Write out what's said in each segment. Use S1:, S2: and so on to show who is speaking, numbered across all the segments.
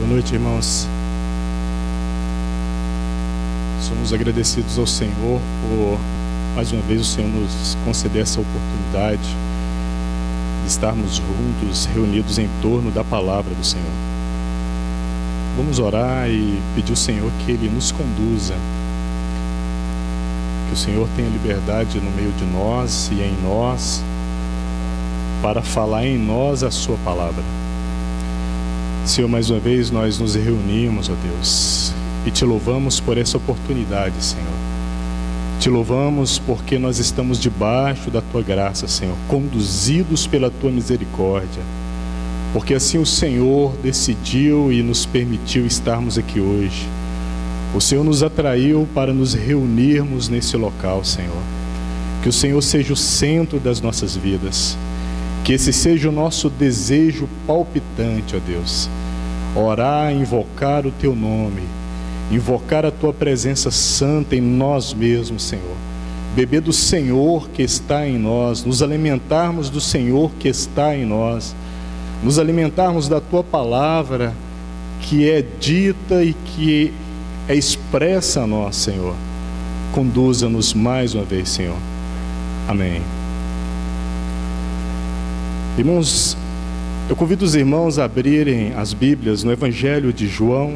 S1: Boa noite, irmãos. Somos agradecidos ao Senhor por, mais uma vez, o Senhor nos conceder essa oportunidade de estarmos juntos, reunidos em torno da palavra do Senhor. Vamos orar e pedir ao Senhor que Ele nos conduza, que o Senhor tenha liberdade no meio de nós e em nós, para falar em nós a sua palavra. Senhor, mais uma vez nós nos reunimos, ó Deus, e Te louvamos por essa oportunidade, Senhor. Te louvamos porque nós estamos debaixo da Tua graça, Senhor, conduzidos pela Tua misericórdia, porque assim o Senhor decidiu e nos permitiu estarmos aqui hoje. O Senhor nos atraiu para nos reunirmos nesse local, Senhor. Que o Senhor seja o centro das nossas vidas. Que esse seja o nosso desejo palpitante, ó Deus. Orar, invocar o Teu nome, invocar a Tua presença santa em nós mesmos, Senhor. Beber do Senhor que está em nós, nos alimentarmos do Senhor que está em nós, nos alimentarmos da Tua palavra que é dita e que é expressa a nós, Senhor. Conduza-nos mais uma vez, Senhor. Amém. Irmãos, eu convido os irmãos a abrirem as Bíblias no Evangelho de João,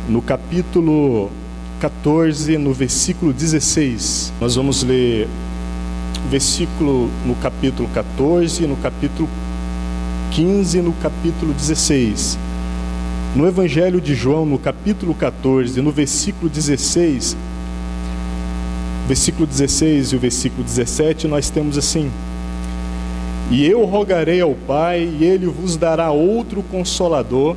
S1: no capítulo 14, no versículo 16. Nós vamos ler o versículo no capítulo 14, no capítulo 15 e no capítulo 16. No Evangelho de João, no capítulo 14, no versículo 16, versículo 16 e o versículo 17, nós temos assim: E eu rogarei ao Pai, e Ele vos dará outro Consolador,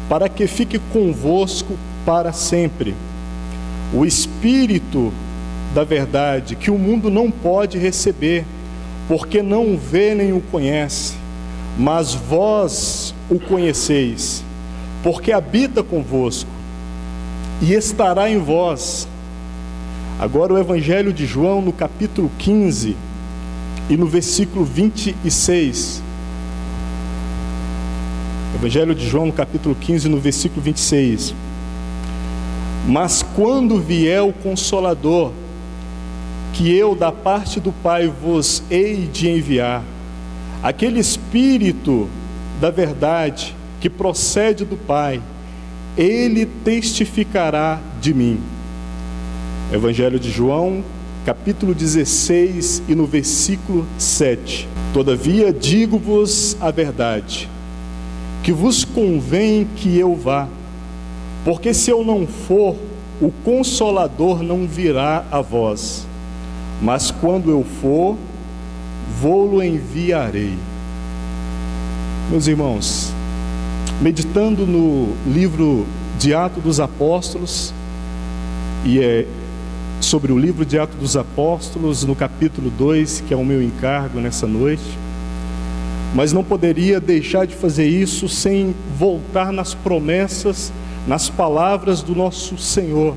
S1: para que fique convosco para sempre. O Espírito da verdade, que o mundo não pode receber, porque não o vê nem o conhece, mas vós o conheceis, porque habita convosco e estará em vós. Agora o Evangelho de João, no capítulo 15, e no versículo 26, Evangelho de João, no capítulo 15, no versículo 26. Mas quando vier o Consolador, que eu da parte do Pai vos hei de enviar, aquele Espírito da verdade que procede do Pai, Ele testificará de mim. Evangelho de João, capítulo 16 e no versículo 7. Todavia digo-vos a verdade, que vos convém que eu vá, porque se eu não for, o Consolador não virá a vós, mas quando eu for, vô-lo enviarei. Meus irmãos, meditando no livro de Atos dos Apóstolos, e sobre o livro de Atos dos Apóstolos, no capítulo 2, que é o meu encargo nessa noite, mas não poderia deixar de fazer isso sem voltar nas promessas, nas palavras do nosso Senhor,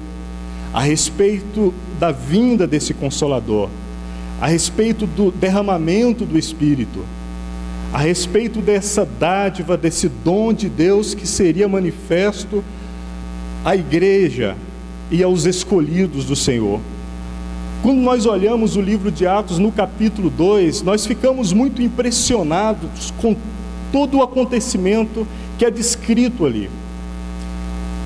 S1: a respeito da vinda desse Consolador, a respeito do derramamento do Espírito, a respeito dessa dádiva, desse dom de Deus que seria manifesto à igreja e aos escolhidos do Senhor. Quando nós olhamos o livro de Atos no capítulo 2, nós ficamos muito impressionados com todo o acontecimento que é descrito ali.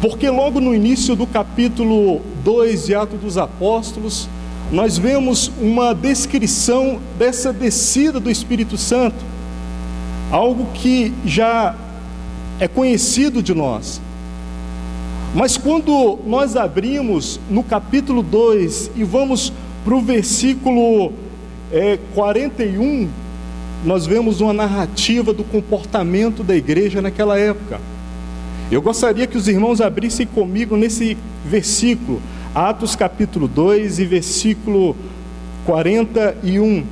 S1: Porque logo no início do capítulo 2 de Atos dos Apóstolos, nós vemos uma descrição dessa descida do Espírito Santo, algo que já é conhecido de nós. Mas quando nós abrimos no capítulo 2 e vamos para o versículo 41, nós vemos uma narrativa do comportamento da igreja naquela época. Eu gostaria que os irmãos abrissem comigo nesse versículo, Atos capítulo 2 e versículo 41.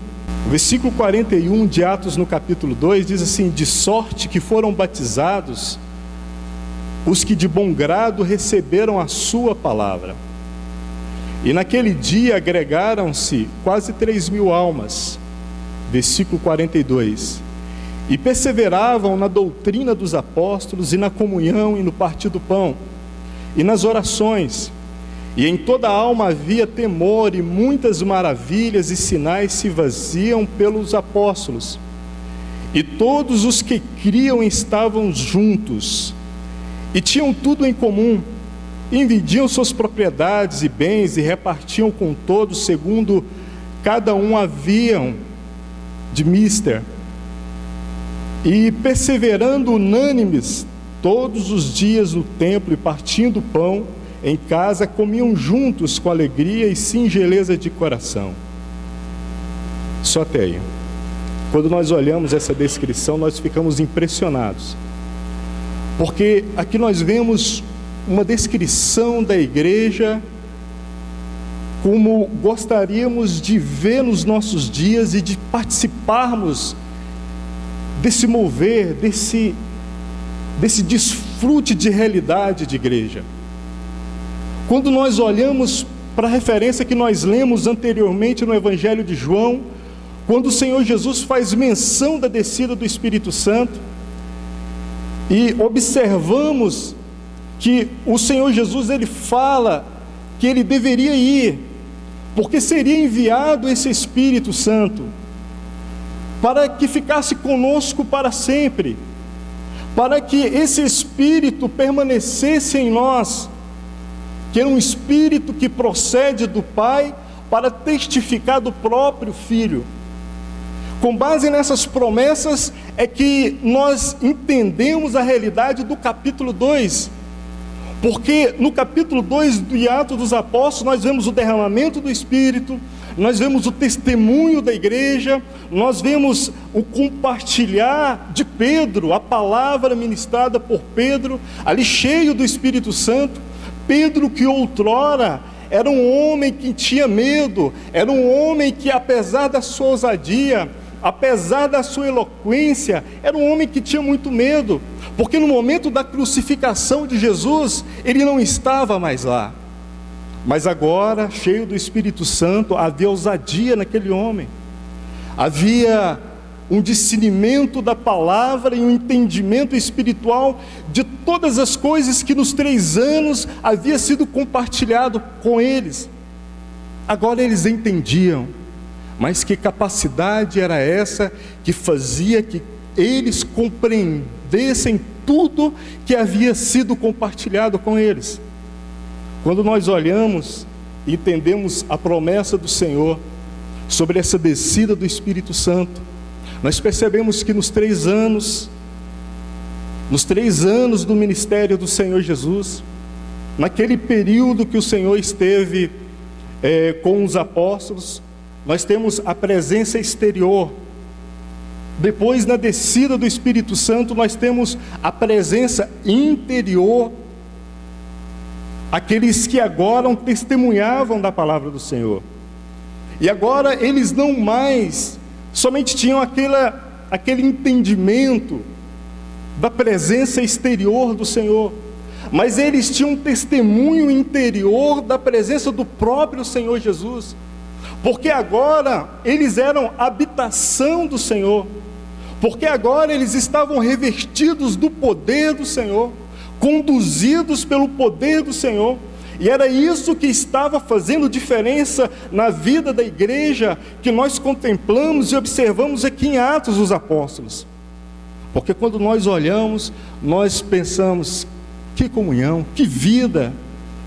S1: O versículo 41 de Atos no capítulo 2 diz assim: De sorte que foram batizados os que de bom grado receberam a sua palavra. E naquele dia agregaram-se quase 3.000 almas. Versículo 42. e perseveravam na doutrina dos apóstolos, e na comunhão, e no partir do pão, e nas orações. E em toda a alma havia temor, e muitas maravilhas e sinais se faziam pelos apóstolos. E todos os que criam estavam juntos, e tinham tudo em comum, e vendiam suas propriedades e bens, e repartiam com todos, segundo cada um haviam de mister. E perseverando unânimes todos os dias no templo, e partindo pão em casa, comiam juntos com alegria e singeleza de coração. Só até aí. Quando nós olhamos essa descrição, nós ficamos impressionados, porque aqui nós vemos uma descrição da igreja como gostaríamos de ver nos nossos dias e de participarmos desse mover, desse desfrute de realidade de igreja. Quando nós olhamos para a referência que nós lemos anteriormente no Evangelho de João, quando o Senhor Jesus faz menção da descida do Espírito Santo, e observamos que o Senhor Jesus, ele fala que ele deveria ir, porque seria enviado esse Espírito Santo, para que ficasse conosco para sempre, para que esse Espírito permanecesse em nós, que era um Espírito que procede do Pai, para testificar do próprio Filho. Com base nessas promessas é que nós entendemos a realidade do capítulo 2, porque no capítulo 2 do Atos dos Apóstolos nós vemos o derramamento do Espírito, nós vemos o testemunho da igreja, nós vemos o compartilhar de Pedro, a palavra ministrada por Pedro, ali cheio do Espírito Santo. Pedro, que outrora era um homem que tinha medo, era um homem que, apesar da sua ousadia, apesar da sua eloquência, era um homem que tinha muito medo, porque no momento da crucificação de Jesus, ele não estava mais lá. Mas agora, cheio do Espírito Santo, havia ousadia naquele homem, havia um discernimento da palavra e um entendimento espiritual de todas as coisas que nos 3 anos havia sido compartilhado com eles. Agora eles entendiam, mas que capacidade era essa que fazia que eles compreendessem tudo que havia sido compartilhado com eles? Quando nós olhamos e entendemos a promessa do Senhor sobre essa descida do Espírito Santo, nós percebemos que nos 3 anos do ministério do Senhor Jesus, naquele período que o Senhor esteve com os apóstolos, nós temos a presença exterior. Depois, na descida do Espírito Santo, nós temos a presença interior, aqueles que agora testemunhavam da palavra do Senhor. E agora eles não mais somente tinham aquele entendimento da presença exterior do Senhor, mas eles tinham um testemunho interior da presença do próprio Senhor Jesus, porque agora eles eram habitação do Senhor, porque agora eles estavam revestidos do poder do Senhor, conduzidos pelo poder do Senhor. E era isso que estava fazendo diferença na vida da igreja, que nós contemplamos e observamos aqui em Atos dos Apóstolos. Porque quando nós olhamos, nós pensamos, que comunhão, que vida,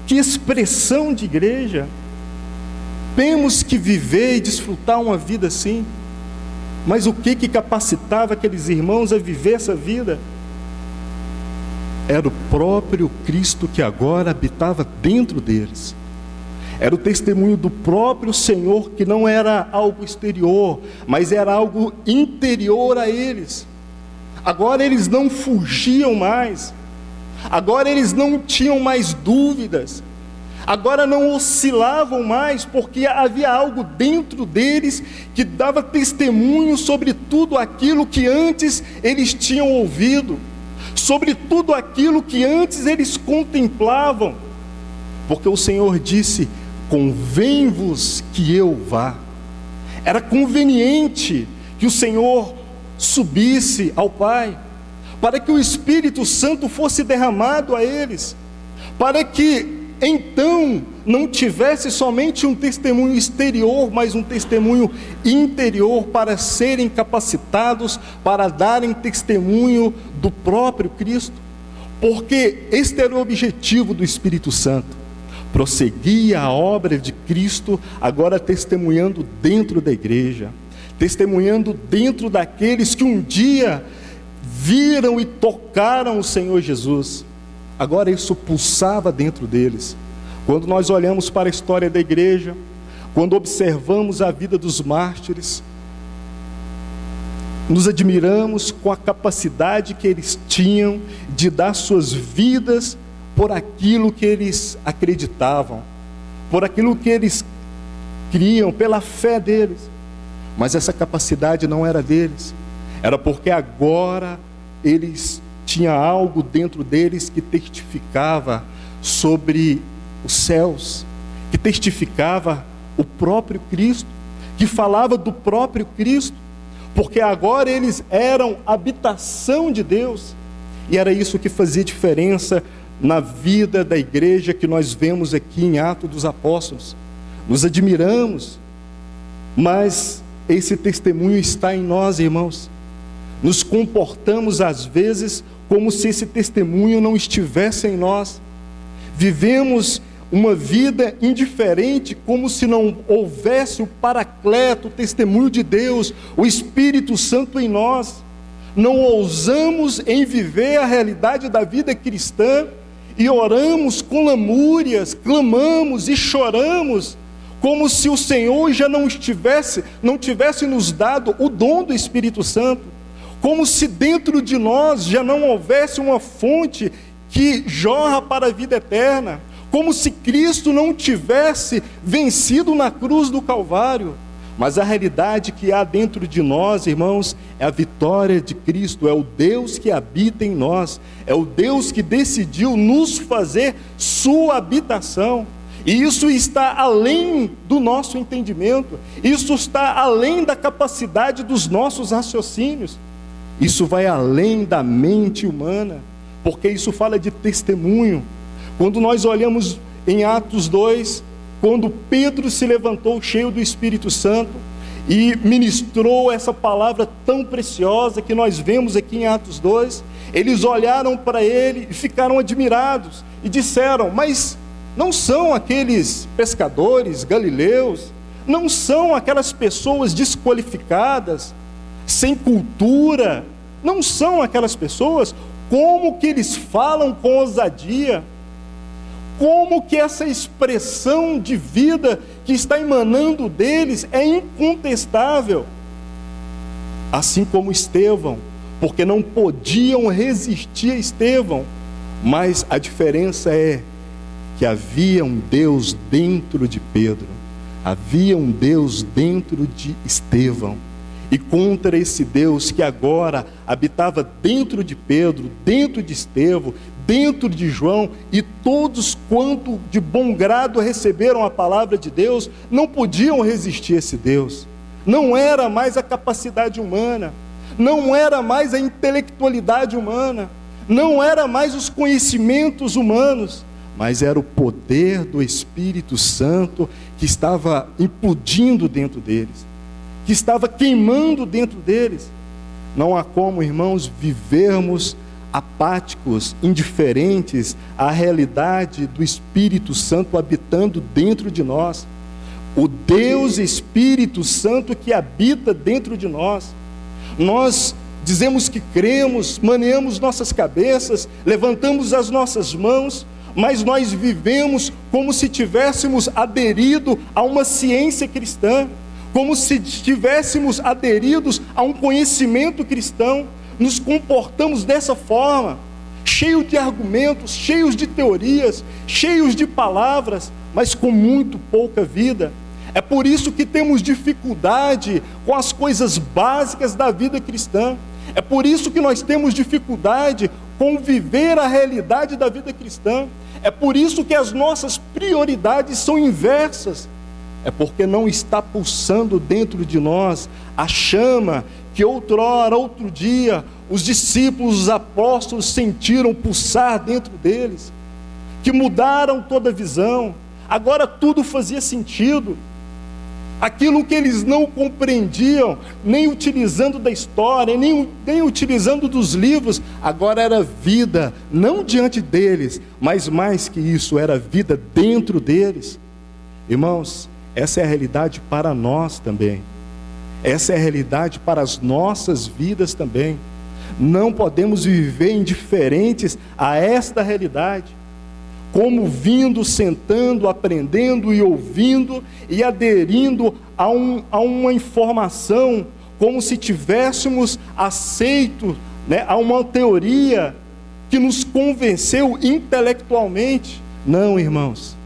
S1: que expressão de igreja. Temos que viver e desfrutar uma vida assim. Mas o que capacitava aqueles irmãos a viver essa vida? Era o próprio Cristo que agora habitava dentro deles. Era o testemunho do próprio Senhor, que não era algo exterior, mas era algo interior a eles. Agora eles não fugiam mais, agora eles não tinham mais dúvidas, agora não oscilavam mais, porque havia algo dentro deles que dava testemunho sobre tudo aquilo que antes eles tinham ouvido, sobre tudo aquilo que antes eles contemplavam, porque o Senhor disse: convém-vos que eu vá. Era conveniente que o Senhor subisse ao Pai, para que o Espírito Santo fosse derramado a eles, para que então não tivesse somente um testemunho exterior, mas um testemunho interior, para serem capacitados para darem testemunho do próprio Cristo, porque este era o objetivo do Espírito Santo. Prosseguia a obra de Cristo, agora testemunhando dentro da igreja, testemunhando dentro daqueles que um dia viram e tocaram o Senhor Jesus. Agora isso pulsava dentro deles. Quando nós olhamos para a história da igreja, quando observamos a vida dos mártires, nos admiramos com a capacidade que eles tinham de dar suas vidas por aquilo que eles acreditavam, por aquilo que eles criam, pela fé deles. Mas essa capacidade não era deles, era porque agora eles tinham algo dentro deles que testificava sobre os céus, que testificava o próprio Cristo, que falava do próprio Cristo, porque agora eles eram habitação de Deus, e era isso que fazia diferença na vida da igreja que nós vemos aqui em Atos dos Apóstolos. Nos admiramos, mas esse testemunho está em nós, irmãos. Nos comportamos às vezes como se esse testemunho não estivesse em nós. Vivemos uma vida indiferente, como se não houvesse o Paracleto, o testemunho de Deus, o Espírito Santo em nós. Não ousamos em viver a realidade da vida cristã e oramos com lamúrias, clamamos e choramos, como se o Senhor já não tivesse nos dado o dom do Espírito Santo, como se dentro de nós já não houvesse uma fonte que jorra para a vida eterna, como se Cristo não tivesse vencido na cruz do Calvário. Mas a realidade que há dentro de nós, irmãos, é a vitória de Cristo, é o Deus que habita em nós, é o Deus que decidiu nos fazer sua habitação. E isso está além do nosso entendimento, isso está além da capacidade dos nossos raciocínios, isso vai além da mente humana, porque isso fala de testemunho. Quando nós olhamos em Atos 2, quando Pedro se levantou cheio do Espírito Santo e ministrou essa palavra tão preciosa que nós vemos aqui em Atos 2, eles olharam para ele e ficaram admirados e disseram: mas não são aqueles pescadores galileus, não são aquelas pessoas desqualificadas, sem cultura, não são aquelas pessoas? Como que eles falam com ousadia? Como que essa expressão de vida que está emanando deles é incontestável? Assim como Estevão, porque não podiam resistir a Estevão, mas a diferença é que havia um Deus dentro de Pedro, havia um Deus dentro de Estevão, e contra esse Deus que agora habitava dentro de Pedro, dentro de Estevão, dentro de João, e todos quanto de bom grado receberam a palavra de Deus, não podiam resistir a esse Deus. Não era mais a capacidade humana, não era mais a intelectualidade humana, não era mais os conhecimentos humanos, mas era o poder do Espírito Santo que estava implodindo dentro deles, que estava queimando dentro deles. Não há como, irmãos, vivermos apáticos, indiferentes à realidade do Espírito Santo habitando dentro de nós. O Deus Espírito Santo que habita dentro de nós. Nós dizemos que cremos, maneamos nossas cabeças, levantamos as nossas mãos, mas nós vivemos como se tivéssemos aderido a uma ciência cristã, como se estivéssemos aderidos a um conhecimento cristão. Nos comportamos dessa forma, cheios de argumentos, cheios de teorias, cheios de palavras, mas com muito pouca vida. É por isso que temos dificuldade com as coisas básicas da vida cristã. É por isso que nós temos dificuldade com viver a realidade da vida cristã. É por isso que as nossas prioridades são inversas. É porque não está pulsando dentro de nós a chama que que outrora, outro dia, os discípulos, os apóstolos sentiram pulsar dentro deles, que mudaram toda a visão. Agora tudo fazia sentido. Aquilo que eles não compreendiam, nem utilizando da história, nem utilizando dos livros, agora era vida, não diante deles, mas mais que isso, era vida dentro deles. Irmãos, essa é a realidade para nós também. Essa é a realidade para as nossas vidas também. Não podemos viver indiferentes a esta realidade, como vindo, sentando, aprendendo e ouvindo e aderindo a uma informação, como se tivéssemos aceito, a uma teoria que nos convenceu intelectualmente. Não, irmãos,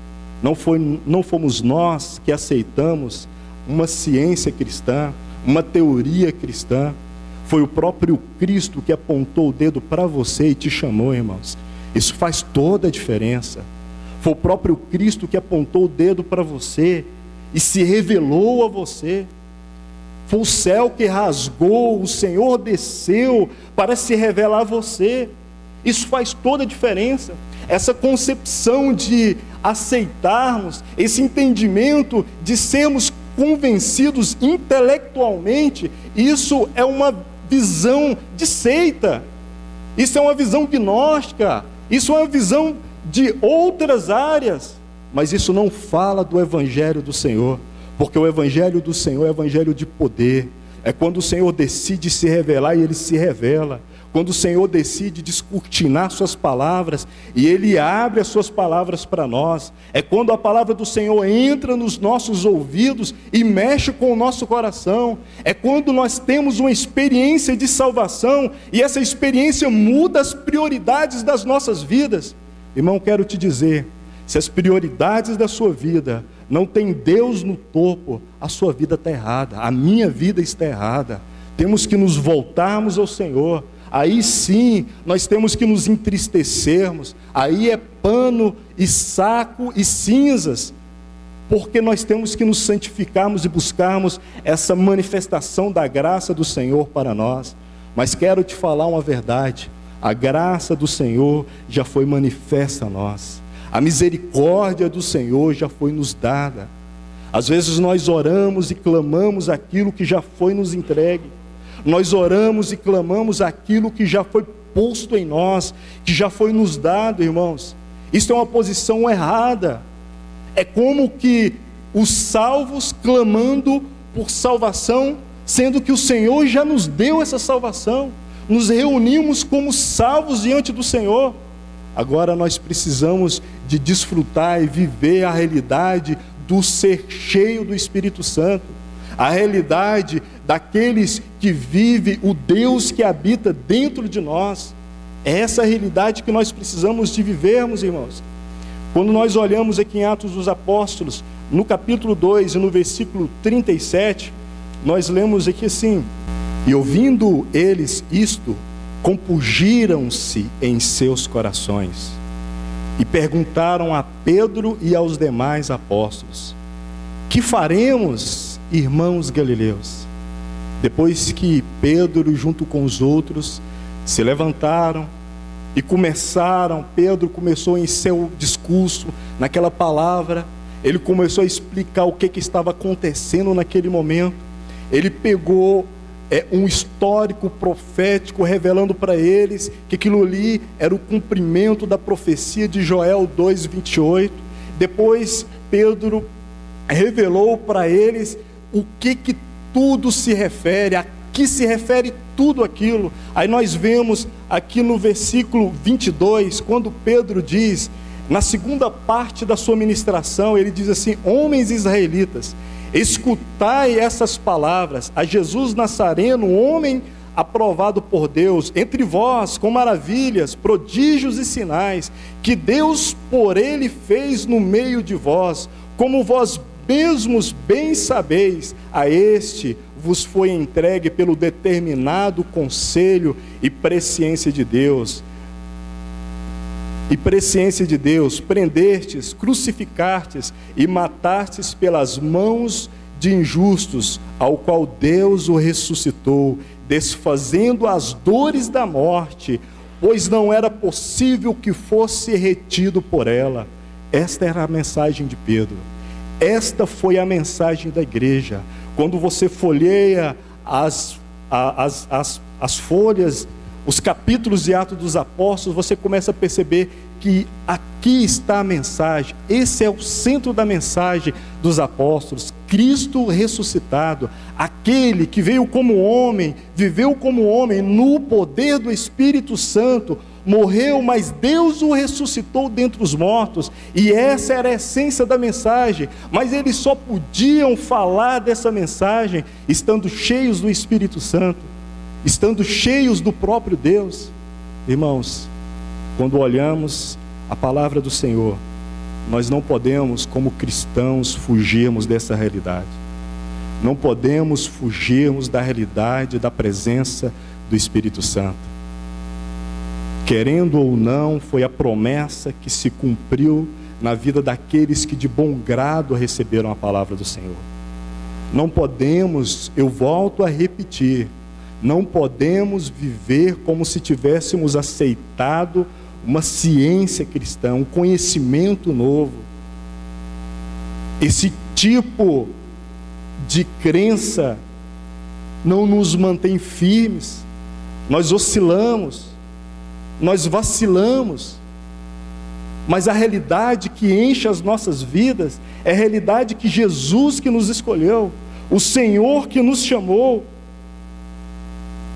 S1: não fomos nós que aceitamos uma ciência cristã, uma teoria cristã. Foi o próprio Cristo que apontou o dedo para você e te chamou, irmãos. Isso faz toda a diferença. Foi o próprio Cristo que apontou o dedo para você e se revelou a você. Foi o céu que rasgou, o Senhor desceu para se revelar a você. Isso faz toda a diferença. Essa concepção de aceitarmos, esse entendimento de sermos convencidos intelectualmente, isso é uma visão de seita. Isso é uma visão gnóstica. Isso é uma visão de outras áreas, mas isso não fala do Evangelho do Senhor, porque o Evangelho do Senhor é o Evangelho de poder. É quando o Senhor decide se revelar e Ele se revela. Quando o Senhor decide descortinar suas palavras e Ele abre as suas palavras para nós. É quando a palavra do Senhor entra nos nossos ouvidos e mexe com o nosso coração. É quando nós temos uma experiência de salvação e essa experiência muda as prioridades das nossas vidas. Irmão, quero te dizer, se as prioridades da sua vida não tem Deus no topo, a sua vida está errada, a minha vida está errada. Temos que nos voltarmos ao Senhor. Aí sim, nós temos que nos entristecermos. Aí é pano e saco e cinzas, porque nós temos que nos santificarmos e buscarmos essa manifestação da graça do Senhor para nós. Mas quero te falar uma verdade: a graça do Senhor já foi manifesta a nós. A misericórdia do Senhor já foi nos dada. Às vezes nós oramos e clamamos aquilo que já foi nos entregue. Nós oramos e clamamos aquilo que já foi posto em nós, que já foi nos dado, irmãos. Isso é uma posição errada. É como que os salvos clamando por salvação, sendo que o Senhor já nos deu essa salvação. Nos reunimos como salvos diante do Senhor. Agora nós precisamos de desfrutar e viver a realidade do ser cheio do Espírito Santo. A realidade daqueles que vivem o Deus que habita dentro de nós. É essa a realidade que nós precisamos de vivermos, irmãos. Quando nós olhamos aqui em Atos dos Apóstolos, no capítulo 2 e no versículo 37, nós lemos aqui assim: e ouvindo eles isto, compungiram-se em seus corações e perguntaram a Pedro e aos demais apóstolos: que faremos, irmãos galileus? Depois que Pedro, junto com os outros, se levantaram e Pedro começou em seu discurso, naquela palavra, ele começou a explicar o que estava acontecendo naquele momento. Ele pegou um histórico profético, revelando para eles que aquilo ali era o cumprimento da profecia de Joel 2:28. Depois Pedro revelou para eles o que tudo se refere, a que se refere tudo aquilo. Aí nós vemos aqui no versículo 22, quando Pedro diz, na segunda parte da sua ministração, ele diz assim: homens israelitas, escutai essas palavras, a Jesus Nazareno, homem aprovado por Deus, entre vós com maravilhas, prodígios e sinais, que Deus por ele fez no meio de vós, como vós mesmos bem sabeis, a este vos foi entregue pelo determinado conselho e presciência de Deus. Prendestes, crucificastes e matastes pelas mãos de injustos, ao qual Deus o ressuscitou, desfazendo as dores da morte, pois não era possível que fosse retido por ela. Esta era a mensagem de Pedro. Esta foi a mensagem da igreja. Quando você folheia as folhas, os capítulos de Atos dos Apóstolos, você começa a perceber que aqui está a mensagem. Esse é o centro da mensagem dos apóstolos. Cristo ressuscitado, aquele que veio como homem, viveu como homem no poder do Espírito Santo, morreu, mas Deus o ressuscitou dentre os mortos, e essa era a essência da mensagem. Mas eles só podiam falar dessa mensagem estando cheios do Espírito Santo, estando cheios do próprio Deus. Irmãos, quando olhamos a palavra do Senhor, nós não podemos, como cristãos, fugirmos dessa realidade. Não podemos fugirmos da realidade da presença do Espírito Santo. Querendo ou não, foi a promessa que se cumpriu na vida daqueles que de bom grado receberam a palavra do Senhor. Não podemos, eu volto a repetir, não podemos viver como se tivéssemos aceitado uma ciência cristã, um conhecimento novo. Esse tipo de crença não nos mantém firmes. Nós oscilamos, nós vacilamos, mas a realidade que enche as nossas vidas é a realidade que Jesus que nos escolheu, o Senhor que nos chamou.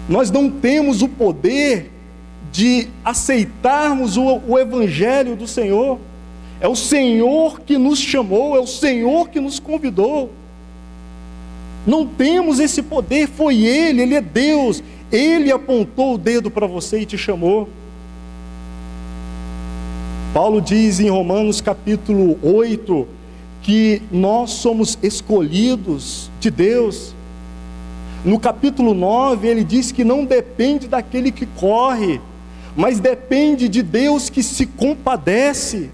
S1: Nós não temos o poder de aceitarmos o Evangelho do Senhor. É o Senhor que nos chamou, é o Senhor que nos convidou. Não temos esse poder, foi Ele, Ele é Deus. Ele apontou o dedo para você e te chamou. Paulo diz em Romanos capítulo 8, que nós somos escolhidos de Deus. No capítulo 9, ele diz que não depende daquele que corre, mas depende de Deus que se compadece.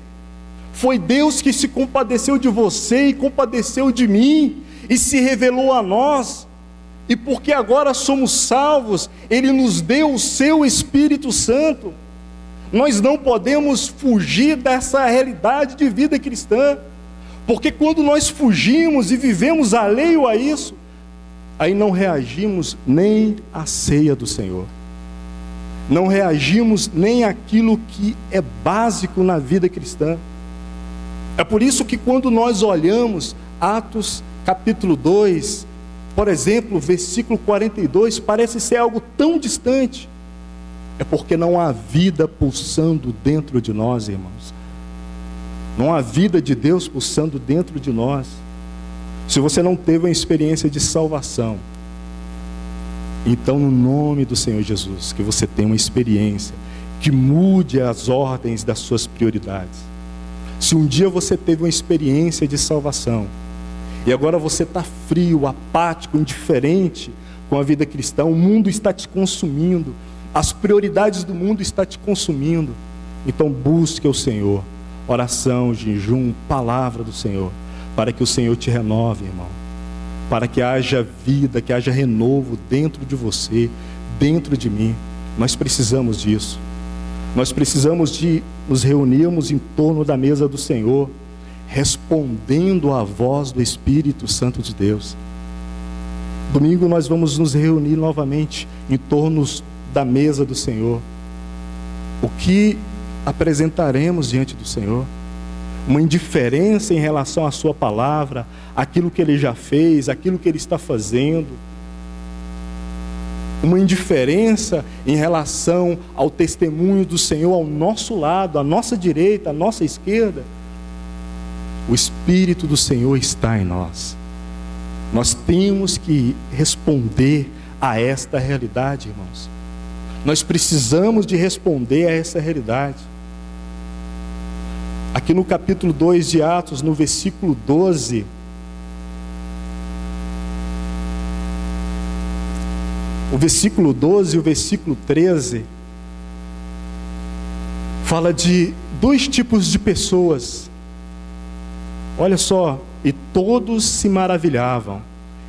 S1: Foi Deus que se compadeceu de você e compadeceu de mim, e se revelou a nós. E porque agora somos salvos, Ele nos deu o seu Espírito Santo. Nós não podemos fugir dessa realidade de vida cristã, porque quando nós fugimos e vivemos alheio a isso, aí não reagimos nem à ceia do Senhor, não reagimos nem àquilo que é básico na vida cristã. É por isso que quando nós olhamos Atos capítulo 2, por exemplo, versículo 42, parece ser algo tão distante. É porque não há vida pulsando dentro de nós, irmãos. Não há vida de Deus pulsando dentro de nós. Se você não teve uma experiência de salvação, então no nome do Senhor Jesus, que você tenha uma experiência que mude as ordens das suas prioridades. Se um dia você teve uma experiência de salvação, e agora você está frio, apático, indiferente com a vida cristã, o mundo está te consumindo, as prioridades do mundo estão te consumindo, então busque o Senhor, oração, jejum, palavra do Senhor, para que o Senhor te renove, irmão, para que haja vida, que haja renovo dentro de você, dentro de mim. Nós precisamos disso. Nós precisamos de nos reunirmos em torno da mesa do Senhor, respondendo à voz do Espírito Santo de Deus. Domingo nós vamos nos reunir novamente em torno da mesa do Senhor. O que apresentaremos diante do Senhor? Uma indiferença em relação à sua palavra, aquilo que Ele já fez, aquilo que Ele está fazendo. Uma indiferença em relação ao testemunho do Senhor ao nosso lado, à nossa direita, à nossa esquerda. O Espírito do Senhor está em nós. Nós temos que responder a esta realidade, irmãos. Nós precisamos de responder a essa realidade. Aqui no capítulo 2 de Atos, no versículo 12, o versículo 12 e o versículo 13, fala de dois tipos de pessoas. Olha só, E todos se maravilhavam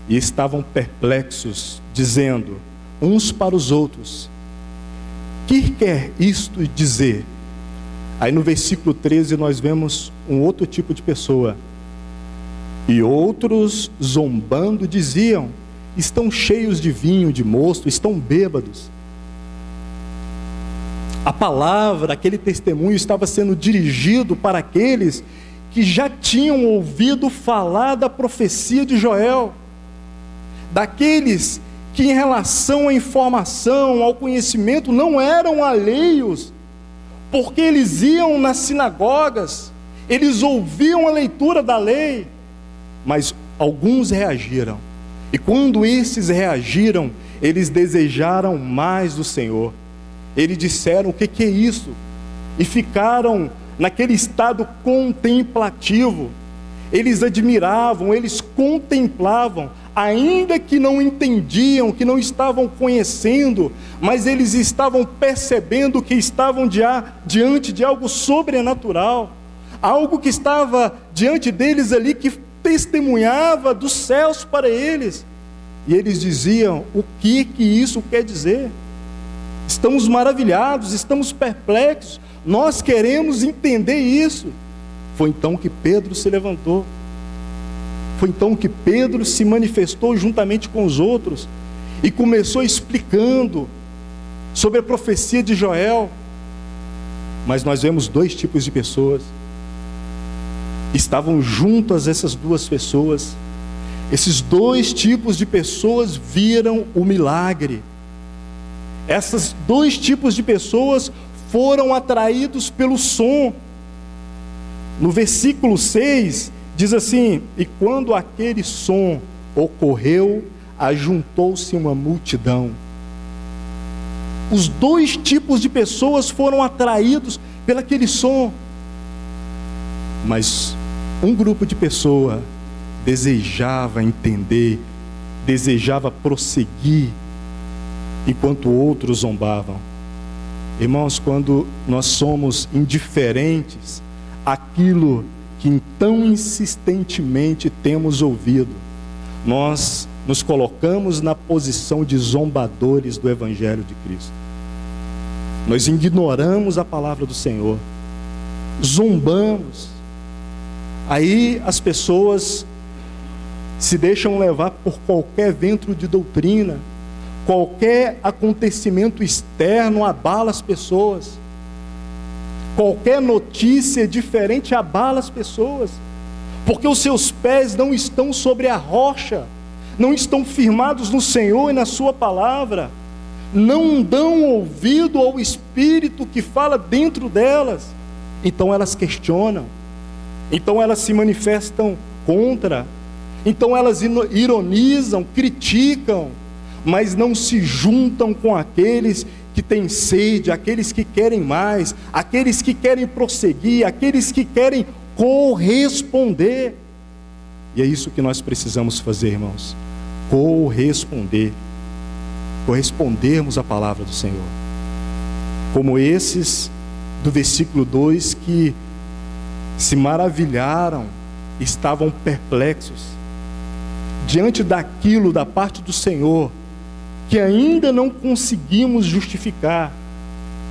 S1: e estavam perplexos, dizendo uns para os outros: que quer isto dizer? Aí no versículo 13 nós vemos um outro tipo de pessoa. E outros, zombando, diziam: estão cheios de vinho, de mosto, estão bêbados. A palavra, aquele testemunho estava sendo dirigido para aqueles que já tinham ouvido falar da profecia de Joel, daqueles que em relação à informação, ao conhecimento, não eram alheios, porque eles iam nas sinagogas, eles ouviam a leitura da lei, mas alguns reagiram, e quando esses reagiram, eles desejaram mais do Senhor. Eles disseram: o que é isso? E ficaram naquele estado contemplativo. Eles admiravam, eles contemplavam, ainda que não entendiam, que não estavam conhecendo, mas eles estavam percebendo que estavam diante de algo sobrenatural, algo que estava diante deles ali, que testemunhava dos céus para eles. E eles diziam: o que isso quer dizer? Estamos maravilhados, estamos perplexos, nós queremos entender isso. Foi então que Pedro se levantou, foi então que Pedro se manifestou juntamente com os outros e começou explicando sobre a profecia de Joel. Mas nós vemos dois tipos de pessoas. Estavam juntas essas duas pessoas. Esses dois tipos de pessoas viram o milagre. Esses dois tipos de pessoas foram atraídos pelo som. No versículo 6, diz assim: e quando aquele som ocorreu, ajuntou-se uma multidão. Os dois tipos de pessoas foram atraídos pelaquele som. Mas um grupo de pessoas desejava entender, desejava prosseguir, enquanto outros zombavam. Irmãos, quando nós somos indiferentes àquilo que tão insistentemente temos ouvido, nós nos colocamos na posição de zombadores do Evangelho de Cristo. Nós ignoramos a palavra do Senhor, zombamos. Aí as pessoas se deixam levar por qualquer vento de doutrina, qualquer acontecimento externo abala as pessoas, qualquer notícia diferente abala as pessoas, porque os seus pés não estão sobre a rocha, não estão firmados no Senhor e na sua palavra, não dão ouvido ao Espírito que fala dentro delas. Então elas questionam, então elas se manifestam contra, então elas ironizam, criticam, mas não se juntam com aqueles que têm sede, aqueles que querem mais, aqueles que querem prosseguir, aqueles que querem corresponder. E é isso que nós precisamos fazer, irmãos: corresponder, correspondermos à palavra do Senhor, como esses do versículo 2 que se maravilharam, estavam perplexos diante daquilo da parte do Senhor que ainda não conseguimos justificar.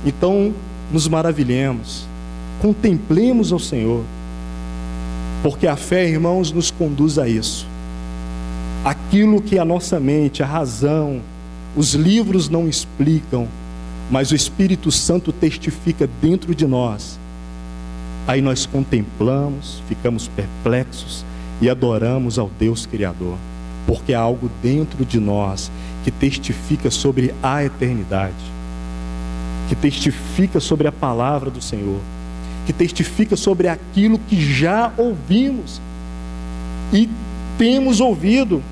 S1: Então nos maravilhemos, contemplemos ao Senhor, porque a fé, irmãos, nos conduz a isso. Aquilo que a nossa mente, a razão, os livros não explicam, mas o Espírito Santo testifica dentro de nós. Aí nós contemplamos, ficamos perplexos e adoramos ao Deus Criador, porque há algo dentro de nós que testifica sobre a eternidade, que testifica sobre a palavra do Senhor, que testifica sobre aquilo que já ouvimos e temos ouvido.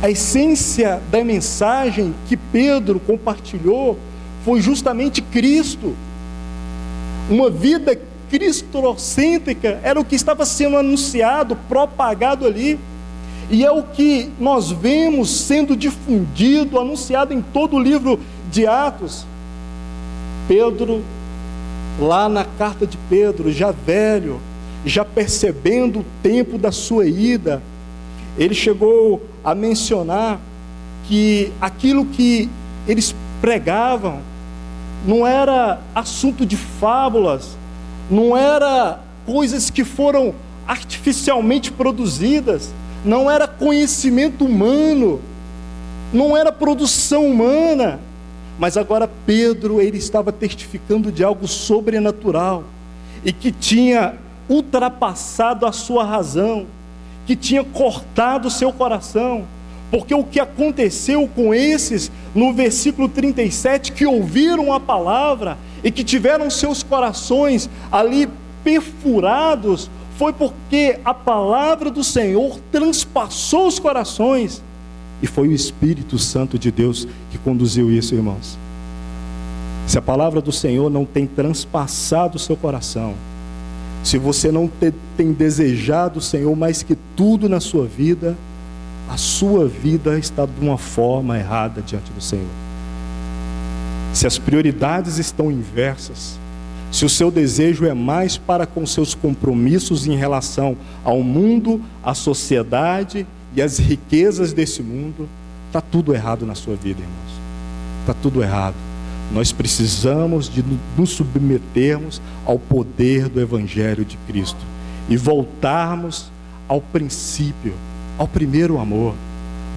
S1: A essência da mensagem que Pedro compartilhou foi justamente Cristo. Uma vida cristocêntrica era o que estava sendo anunciado, propagado ali. E é o que nós vemos sendo difundido, anunciado em todo o livro de Atos. Pedro, lá na carta de Pedro, já velho, já percebendo o tempo da sua ida, ele chegou a mencionar que aquilo que eles pregavam não era assunto de fábulas, não era coisas que foram artificialmente produzidas, não era conhecimento humano, não era produção humana, mas agora Pedro, ele estava testificando de algo sobrenatural, e que tinha ultrapassado a sua razão, que tinha cortado o seu coração, porque o que aconteceu com esses, no versículo 37, que ouviram a palavra, e que tiveram seus corações ali perfurados, foi porque a palavra do Senhor transpassou os corações, e foi o Espírito Santo de Deus que conduziu isso, irmãos. Se a palavra do Senhor não tem transpassado o seu coração, se você não tem desejado o Senhor mais que tudo na sua vida, a sua vida está de uma forma errada diante do Senhor. Se as prioridades estão inversas, se o seu desejo é mais para com seus compromissos em relação ao mundo, à sociedade e às riquezas desse mundo, está tudo errado na sua vida, irmãos. Está tudo errado. Nós precisamos de nos submetermos ao poder do Evangelho de Cristo e voltarmos ao princípio, ao primeiro amor,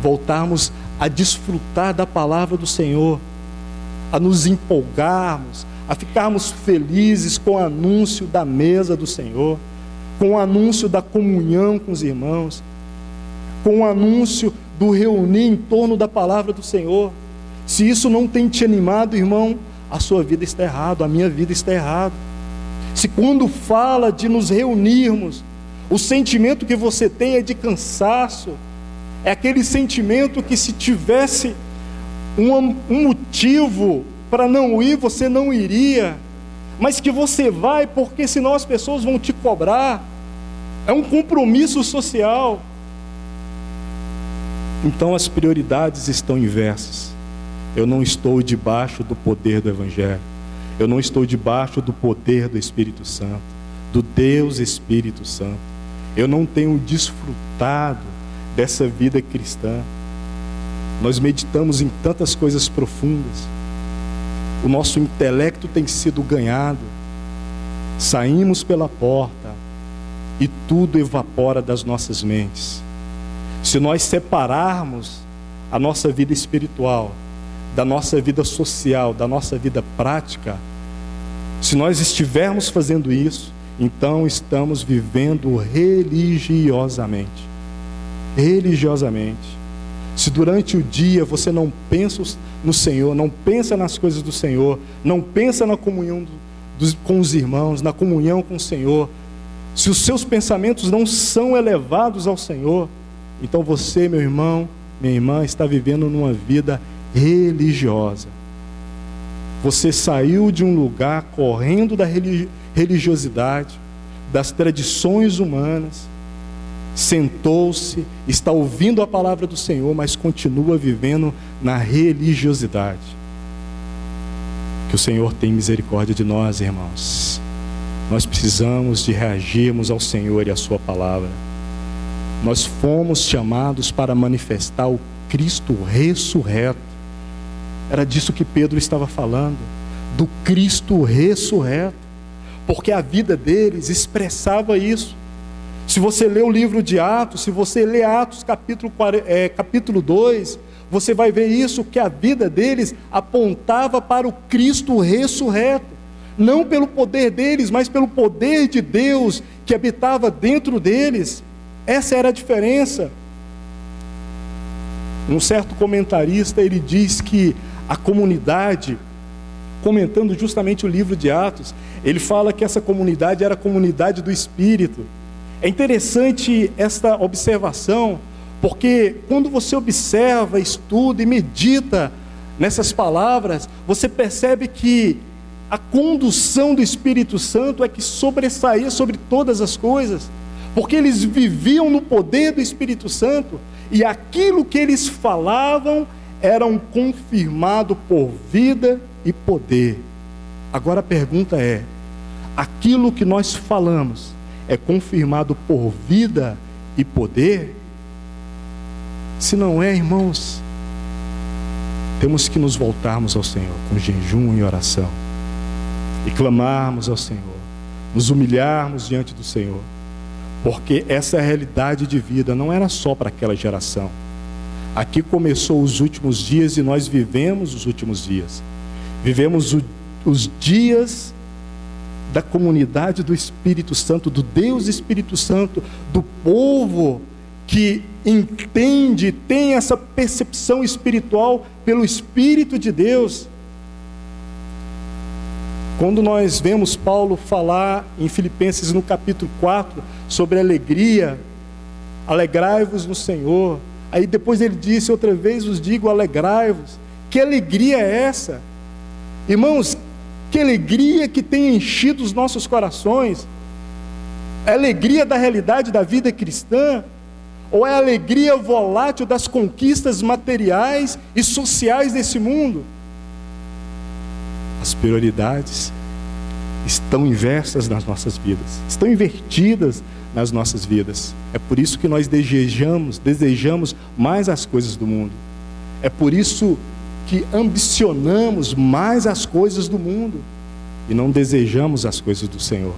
S1: voltarmos a desfrutar da palavra do Senhor, a nos empolgarmos, a ficarmos felizes com o anúncio da mesa do Senhor, com o anúncio da comunhão com os irmãos, com o anúncio do reunir em torno da palavra do Senhor. Se isso não tem te animado, irmão, a sua vida está errada, a minha vida está errada. Se quando fala de nos reunirmos, o sentimento que você tem é de cansaço, é aquele sentimento que se tivesse um motivo para não ir, você não iria, mas que você vai porque senão as pessoas vão te cobrar, é um compromisso social. Então as prioridades estão inversas. Eu não estou debaixo do poder do Evangelho, eu não estou debaixo do poder do Espírito Santo, do Deus Espírito Santo. Eu não tenho desfrutado dessa vida cristã. Nós meditamos em tantas coisas profundas, o nosso intelecto tem sido ganhado, saímos pela porta e tudo evapora das nossas mentes. Se nós separarmos a nossa vida espiritual da nossa vida social, da nossa vida prática, se nós estivermos fazendo isso, então estamos vivendo religiosamente. Religiosamente. Se durante o dia você não pensa no Senhor, não pensa nas coisas do Senhor, não pensa na comunhão com os irmãos, na comunhão com o Senhor, se os seus pensamentos não são elevados ao Senhor, então você, meu irmão, minha irmã, está vivendo numa vida religiosa. Você saiu de um lugar correndo da religiosidade, das tradições humanas, sentou-se, está ouvindo a palavra do Senhor, mas continua vivendo na religiosidade. Que o Senhor tenha misericórdia de nós, irmãos. Nós precisamos de reagirmos ao Senhor e à sua palavra. Nós fomos chamados para manifestar o Cristo ressurreto. Era disso que Pedro estava falando, do Cristo ressurreto, porque a vida deles expressava isso. Se você lê o livro de Atos, se você lê Atos capítulo 2, você vai ver isso, que a vida deles apontava para o Cristo ressurreto, não pelo poder deles, mas pelo poder de Deus que habitava dentro deles. Essa era a diferença. Um certo comentarista, ele diz que a comunidade, comentando justamente o livro de Atos, ele fala que essa comunidade era a comunidade do Espírito. É interessante esta observação, porque quando você observa, estuda e medita nessas palavras, você percebe que a condução do Espírito Santo é que sobressaía sobre todas as coisas, porque eles viviam no poder do Espírito Santo, e aquilo que eles falavam era confirmado por vida e poder. Agora a pergunta é: aquilo que nós falamos é confirmado por vida e poder? Se não é, irmãos, temos que nos voltarmos ao Senhor com jejum e oração e clamarmos ao Senhor, nos humilharmos diante do Senhor, porque essa realidade de vida não era só para aquela geração. Aqui começou os últimos dias e nós vivemos os últimos dias. Vivemos os dias da comunidade do Espírito Santo, do Deus Espírito Santo, do povo que entende, tem essa percepção espiritual pelo Espírito de Deus. Quando nós vemos Paulo falar em Filipenses no capítulo 4 sobre alegria, alegrai-vos no Senhor. Aí depois ele disse, outra vez vos digo, alegrai-vos. Que alegria é essa? Irmãos, que alegria que tem enchido os nossos corações. É a alegria da realidade da vida cristã? Ou é a alegria volátil das conquistas materiais e sociais desse mundo? As prioridades estão inversas nas nossas vidas, estão invertidas nas nossas vidas. É por isso que nós desejamos mais as coisas do mundo. É por isso que ambicionamos mais as coisas do mundo e não desejamos as coisas do Senhor.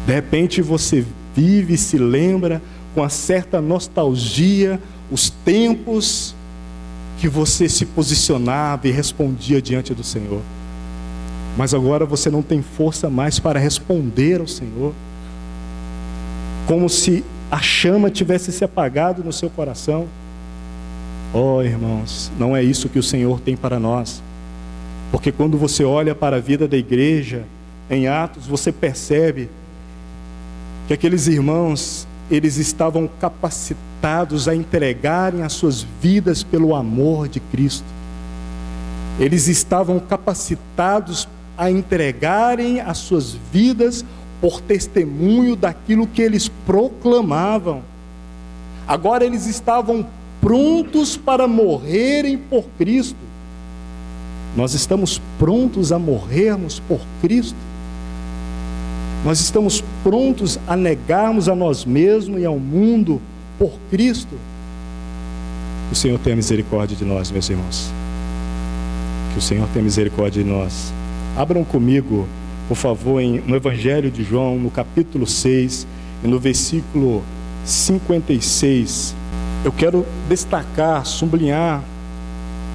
S1: De repente você vive e se lembra com uma certa nostalgia os tempos que você se posicionava e respondia diante do Senhor. Mas agora você não tem força mais para responder ao Senhor, como se a chama tivesse se apagado no seu coração. Oh, irmãos, não é isso que o Senhor tem para nós. Porque quando você olha para a vida da igreja, em Atos, você percebe que aqueles irmãos, eles estavam capacitados a entregarem as suas vidas pelo amor de Cristo. Eles estavam capacitados a entregarem as suas vidas por testemunho daquilo que eles proclamavam. Agora eles estavam prontos para morrerem por Cristo. Nós estamos prontos a morrermos por Cristo? Nós estamos prontos a negarmos a nós mesmos e ao mundo por Cristo? Que o Senhor tenha misericórdia de nós, meus irmãos. Que o Senhor tenha misericórdia de nós. Abram comigo, por favor, no Evangelho de João, no capítulo 6, e no versículo 56. Eu quero destacar, sublinhar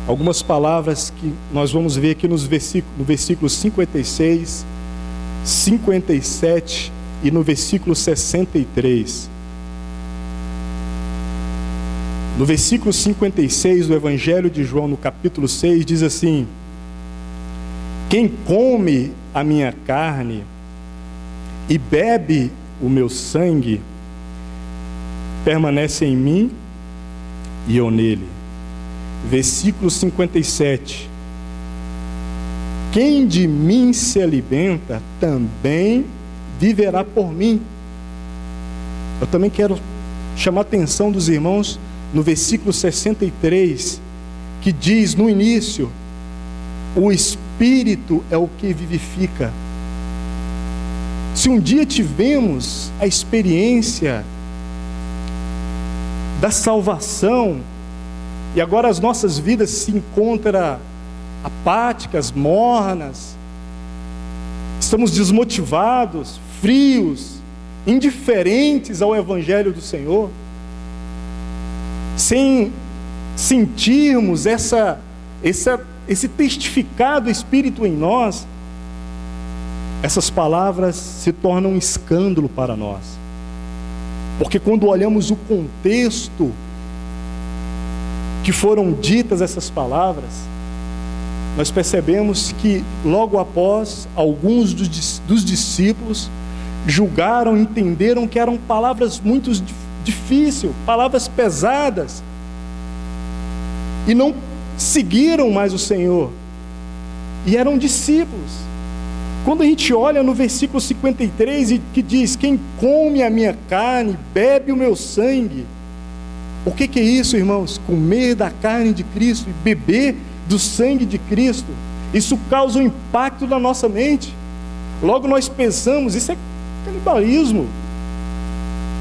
S1: algumas palavras que nós vamos ver aqui no versículo 56, 57 e no versículo 63. No versículo 56 do Evangelho de João, no capítulo 6, diz assim: quem come a minha carne e bebe o meu sangue, permanece em mim e eu nele. Versículo 57. Quem de mim se alimenta, também viverá por mim. Eu também quero chamar a atenção dos irmãos no versículo 63, que diz no início: o Espírito é o que vivifica. Se um dia tivemos a experiência da salvação, e agora as nossas vidas se encontram apáticas, mornas, estamos desmotivados, frios, indiferentes ao Evangelho do Senhor, sem sentirmos esse testificar do Espírito em nós, essas palavras se tornam um escândalo para nós. Porque quando olhamos o contexto que foram ditas essas palavras, nós percebemos que logo após, alguns dos discípulos julgaram, entenderam que eram palavras muito difíceis, palavras pesadas, e não seguiram mais o Senhor, e eram discípulos. Quando a gente olha no versículo 53, que diz: quem come a minha carne, bebe o meu sangue. O que é isso, irmãos? Comer da carne de Cristo e beber do sangue de Cristo. Isso causa um impacto na nossa mente. Logo nós pensamos, isso é canibalismo.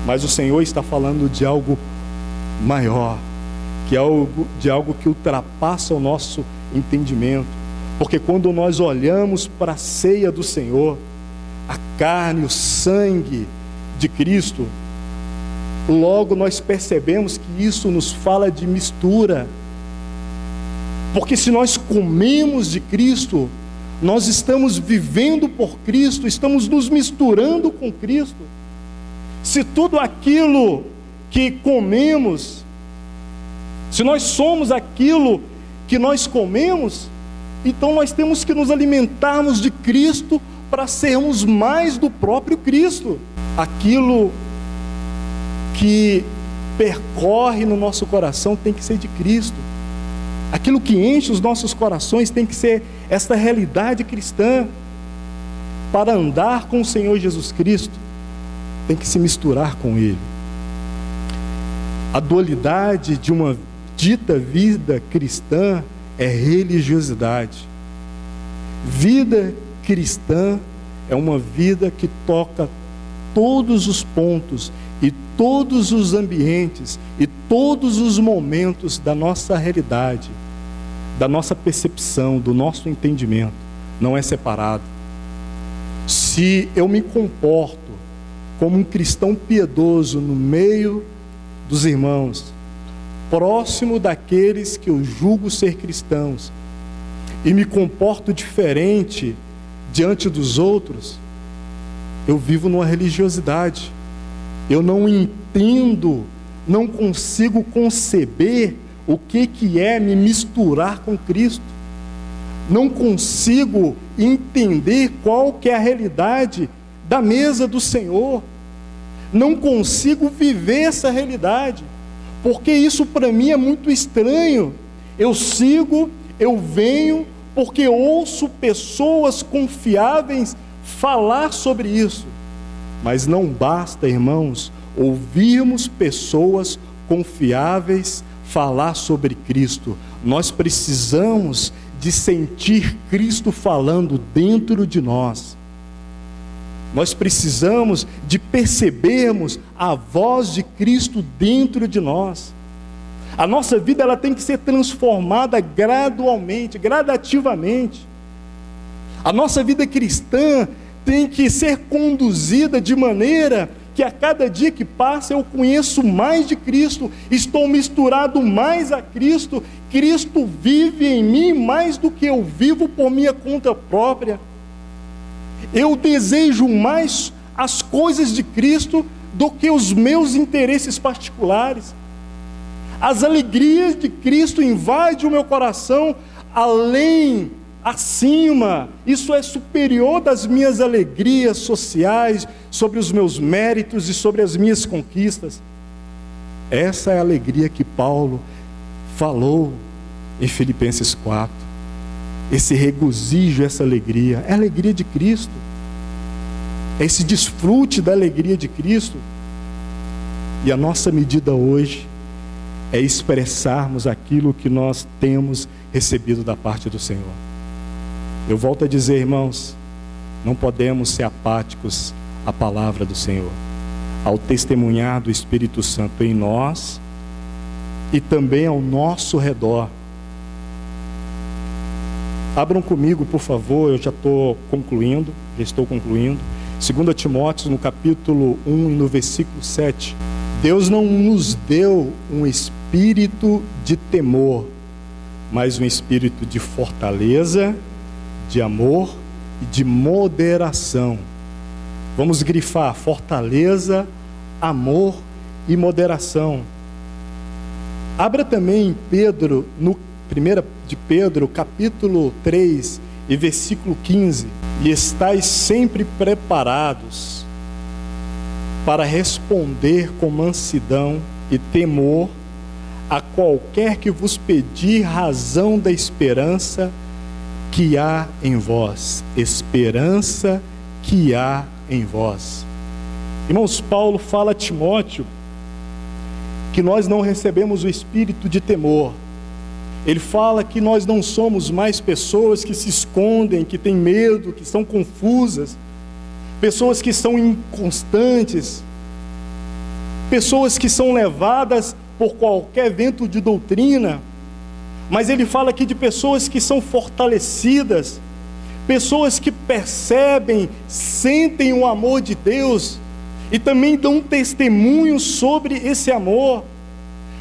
S1: Mas o Senhor está falando de algo maior, de algo que ultrapassa o nosso entendimento. Porque quando nós olhamos para a ceia do Senhor, a carne, o sangue de Cristo, logo nós percebemos que isso nos fala de mistura. Porque se nós comemos de Cristo, nós estamos vivendo por Cristo, estamos nos misturando com Cristo. Se tudo aquilo que comemos, se nós somos aquilo que nós comemos, então nós temos que nos alimentarmos de Cristo para sermos mais do próprio Cristo. Aquilo que percorre no nosso coração tem que ser de Cristo. Aquilo que enche os nossos corações tem que ser esta realidade cristã. Para andar com o Senhor Jesus Cristo, tem que se misturar com Ele. A dualidade de uma dita vida cristã é religiosidade. Vida cristã é uma vida que toca todos os pontos e todos os ambientes e todos os momentos da nossa realidade, da nossa percepção, do nosso entendimento. Não é separado. Se eu me comporto como um cristão piedoso no meio dos irmãos, próximo daqueles que eu julgo ser cristãos, e me comporto diferente diante dos outros, eu vivo numa religiosidade. Eu não entendo, não consigo conceber o que é me misturar com Cristo. Não consigo entender qual que é a realidade da mesa do Senhor. Não consigo viver essa realidade, porque isso para mim é muito estranho. Eu sigo, eu venho, porque ouço pessoas confiáveis falar sobre isso. Mas não basta, irmãos, ouvirmos pessoas confiáveis falar sobre Cristo. Nós precisamos de sentir Cristo falando dentro de nós. Nós precisamos de percebermos a voz de Cristo dentro de nós. A nossa vida ela tem que ser transformada gradualmente, gradativamente. A nossa vida cristã tem que ser conduzida de maneira que a cada dia que passa eu conheço mais de Cristo, estou misturado mais a Cristo, Cristo vive em mim mais do que eu vivo por minha conta própria. Eu desejo mais as coisas de Cristo do que os meus interesses particulares. As alegrias de Cristo invadem o meu coração além, acima. Isso é superior das minhas alegrias sociais, sobre os meus méritos e sobre as minhas conquistas. Essa é a alegria que Paulo falou em Filipenses 4. Esse regozijo, essa alegria, é a alegria de Cristo. É esse desfrute da alegria de Cristo. E a nossa medida hoje é expressarmos aquilo que nós temos recebido da parte do Senhor. Eu volto a dizer, irmãos, não podemos ser apáticos à palavra do Senhor, ao testemunhar do Espírito Santo em nós e também ao nosso redor. Abram comigo, por favor, eu já estou concluindo, 2 Timóteo, no capítulo 1 e no versículo 7. Deus não nos deu um espírito de temor, mas um espírito de fortaleza, de amor e de moderação. Vamos grifar: fortaleza, amor e moderação. Abra também em Pedro, no 1 de Pedro, capítulo 3 e versículo 15. E estais sempre preparados para responder com mansidão e temor a qualquer que vos pedir razão da esperança que há em vós. Esperança que há em vós. Irmãos, Paulo fala a Timóteo que nós não recebemos o espírito de temor. Ele fala que nós não somos mais pessoas que se escondem, que têm medo, que são confusas. pessoas que são inconstantes, pessoas que são levadas por qualquer vento de doutrina, mas ele fala aqui de pessoas que são fortalecidas, pessoas que percebem, sentem o amor de Deus e também dão testemunho sobre esse amor,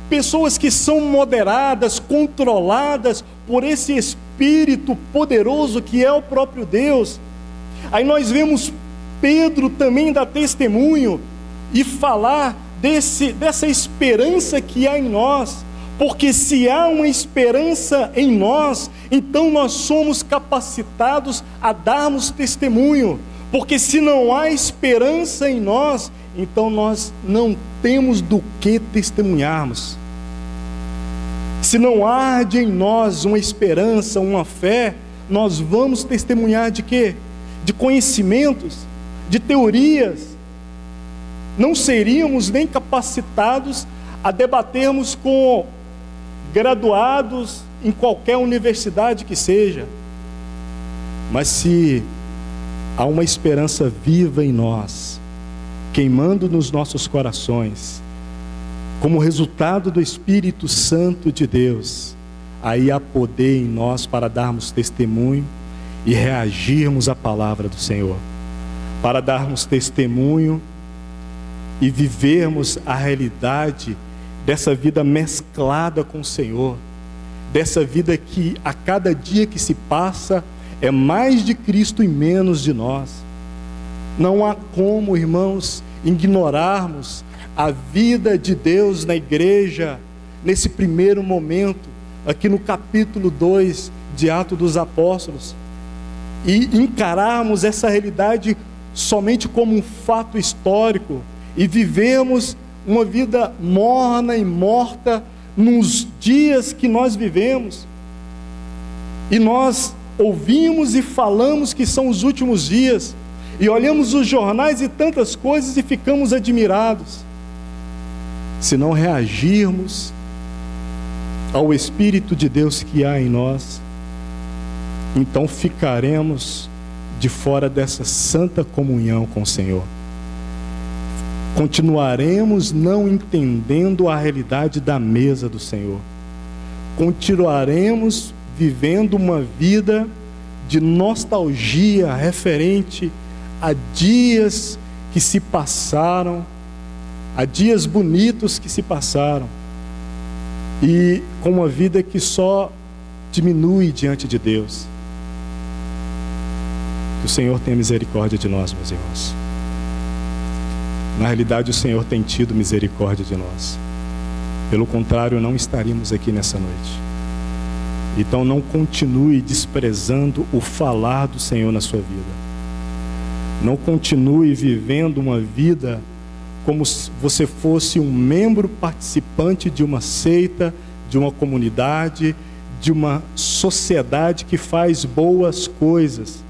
S1: pessoas que são moderadas, controladas por esse Espírito poderoso que é o próprio Deus. Aí nós vemos Pedro também dar testemunho e falar dessa esperança que há em nós, porque se há uma esperança em nós, então nós somos capacitados a darmos testemunho, porque se não há esperança em nós, então nós não temos do que testemunharmos. Se não arde em nós uma esperança, uma fé, nós vamos testemunhar de quê? De conhecimentos, de teorias. Não seríamos nem capacitados a debatermos com graduados em qualquer universidade que seja. Mas se há uma esperança viva em nós, queimando nos nossos corações, como resultado do Espírito Santo de Deus, aí há poder em nós para darmos testemunho e reagirmos à palavra do Senhor, para darmos testemunho e vivermos a realidade dessa vida mesclada com o Senhor, dessa vida que a cada dia que se passa é mais de Cristo e menos de nós. Não há como, irmãos, ignorarmos a vida de Deus na igreja, nesse primeiro momento, aqui no capítulo 2 de Atos dos Apóstolos, e encararmos essa realidade somente como um fato histórico, e vivemos uma vida morna e morta nos dias que nós vivemos, e nós ouvimos e falamos que são os últimos dias, e olhamos os jornais e tantas coisas e ficamos admirados. Se não reagirmos ao Espírito de Deus que há em nós, então ficaremos de fora dessa santa comunhão com o Senhor. Continuaremos não entendendo a realidade da mesa do Senhor. Continuaremos vivendo uma vida de nostalgia referente a dias que se passaram, a dias bonitos que se passaram, e com uma vida que só diminui diante de Deus. Que o Senhor tenha misericórdia de nós, meus irmãos. Na realidade, o Senhor tem tido misericórdia de nós. Pelo contrário, não estaríamos aqui nessa noite. Então não continue desprezando o falar do Senhor na sua vida. Não continue vivendo uma vida como se você fosse um membro participante de uma seita, de uma comunidade, de uma sociedade que faz boas coisas.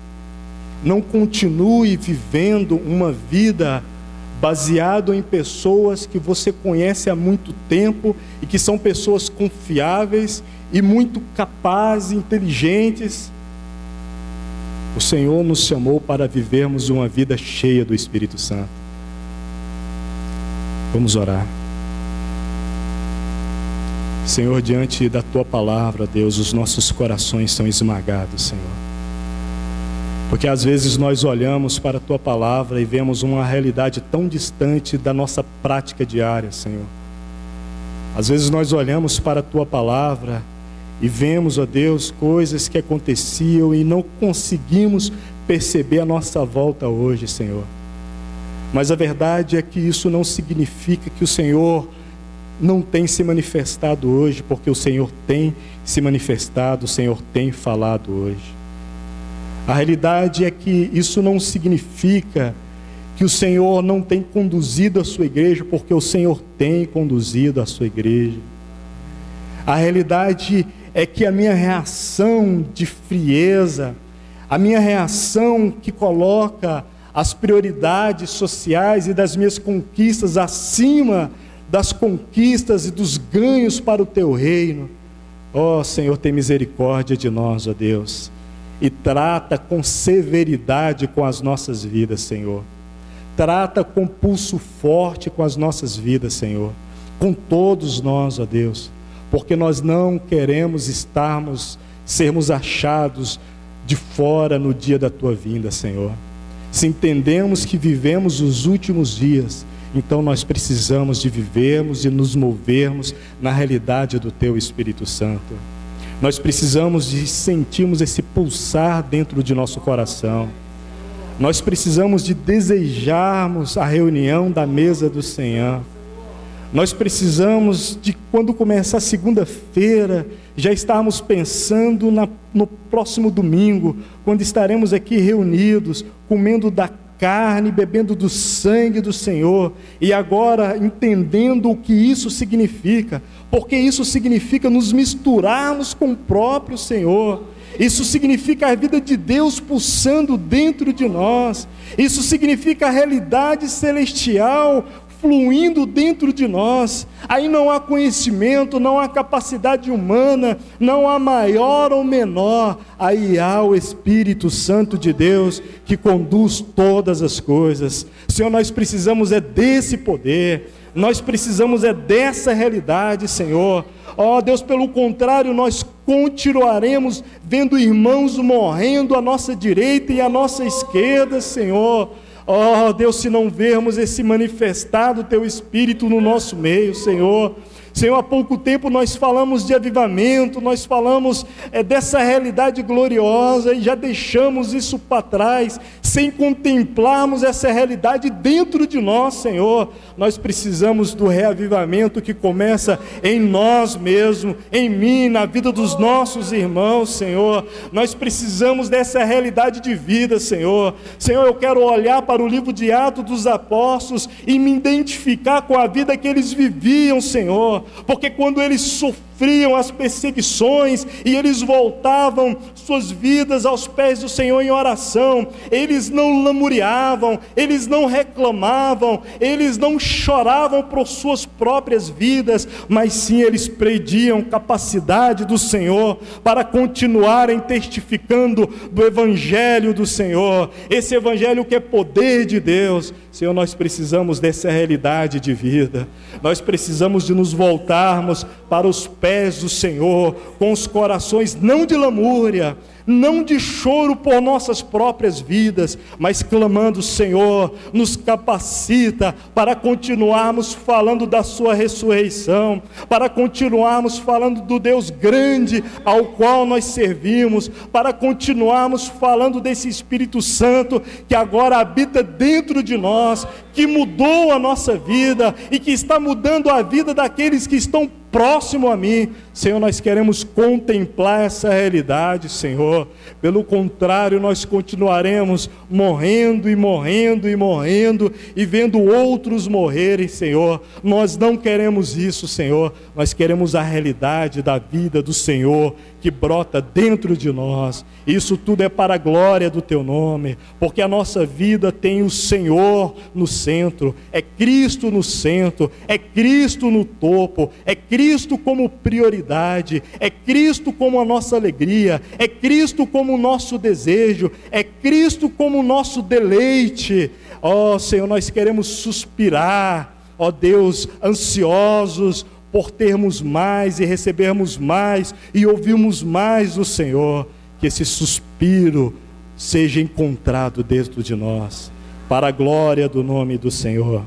S1: Não continue vivendo uma vida baseado em pessoas que você conhece há muito tempo e que são pessoas confiáveis e muito capazes, inteligentes. O Senhor nos chamou para vivermos uma vida cheia do Espírito Santo. Vamos orar. Senhor, diante da Tua palavra, Deus, os nossos corações são esmagados, Senhor. Porque às vezes nós olhamos para a Tua palavra e vemos uma realidade tão distante da nossa prática diária, Senhor. Às vezes nós olhamos para a Tua palavra e vemos, ó Deus, coisas que aconteciam e não conseguimos perceber a nossa volta hoje, Senhor. Mas a verdade é que isso não significa que o Senhor não tem se manifestado hoje, porque o Senhor tem se manifestado, o Senhor tem falado hoje. A realidade é que isso não significa que o Senhor não tem conduzido a sua igreja, porque o Senhor tem conduzido a sua igreja. A realidade é que a minha reação de frieza, a minha reação que coloca as prioridades sociais e das minhas conquistas acima das conquistas e dos ganhos para o Teu reino, ó Senhor, tem misericórdia de nós, ó Deus. e trata com severidade com as nossas vidas, Senhor. Trata com pulso forte com as nossas vidas, Senhor. Com todos nós, ó Deus, porque nós não queremos sermos achados de fora no dia da Tua vinda, Senhor. Se entendemos que vivemos os últimos dias, então nós precisamos de vivermos e nos movermos na realidade do Teu Espírito Santo. Nós precisamos de sentirmos esse pulsar dentro de nosso coração. Nós precisamos de desejarmos a reunião da mesa do Senhor. Nós precisamos de, quando começar a segunda-feira, já estarmos pensando no próximo domingo, quando estaremos aqui reunidos, comendo da carne, bebendo do sangue do Senhor, e agora entendendo o que isso significa, porque isso significa nos misturarmos com o próprio Senhor. Isso significa a vida de Deus pulsando dentro de nós. Isso significa a realidade celestial fluindo dentro de nós. Aí não há conhecimento, não há capacidade humana, não há maior ou menor. Aí há o Espírito Santo de Deus que conduz todas as coisas. Senhor, nós precisamos desse poder. Nós precisamos dessa realidade, Senhor. Ó Deus, pelo contrário, nós continuaremos vendo irmãos morrendo à nossa direita e à nossa esquerda, Senhor. Ó Deus, se não vermos esse manifestado Teu Espírito no nosso meio, Senhor. Senhor, há pouco tempo nós falamos de avivamento, nós falamos dessa realidade gloriosa e já deixamos isso para trás, sem contemplarmos essa realidade dentro de nós, Senhor. Nós precisamos do reavivamento que começa em nós mesmos, em mim, na vida dos nossos irmãos, Senhor. Nós precisamos dessa realidade de vida, Senhor. Senhor, eu quero olhar para o livro de Atos dos Apóstolos e me identificar com a vida que eles viviam, Senhor. Porque quando eles sofriam as perseguições e eles voltavam suas vidas aos pés do Senhor em oração, eles não lamuriavam, eles não reclamavam, eles não choravam por suas próprias vidas, mas sim eles pediam capacidade do Senhor para continuarem testificando do Evangelho do Senhor, esse Evangelho que é poder de Deus. Senhor, nós precisamos dessa realidade de vida, nós precisamos de nos voltarmos para os pés do Senhor, com os corações não de lamúria, não de choro por nossas próprias vidas, mas clamando: Senhor, nos capacita para continuarmos falando da sua ressurreição, para continuarmos falando do Deus grande ao qual nós servimos, para continuarmos falando desse Espírito Santo que agora habita dentro de nós, que mudou a nossa vida e que está mudando a vida daqueles que estão próximo a mim. Senhor, nós queremos contemplar essa realidade, Senhor. Pelo contrário, nós continuaremos morrendo e morrendo e morrendo e vendo outros morrerem, Senhor. Nós não queremos isso, Senhor. Nós queremos a realidade da vida do Senhor que brota dentro de nós. Isso tudo é para a glória do Teu nome, porque a nossa vida tem o Senhor no centro, é Cristo no centro, é Cristo no topo, é Cristo como prioridade, é Cristo como a nossa alegria, é Cristo como o nosso desejo, é Cristo como o nosso deleite. Ó Senhor, nós queremos suspirar, ó Deus, ansiosos por termos mais e recebermos mais e ouvirmos mais do Senhor. Que esse suspiro seja encontrado dentro de nós, para a glória do nome do Senhor.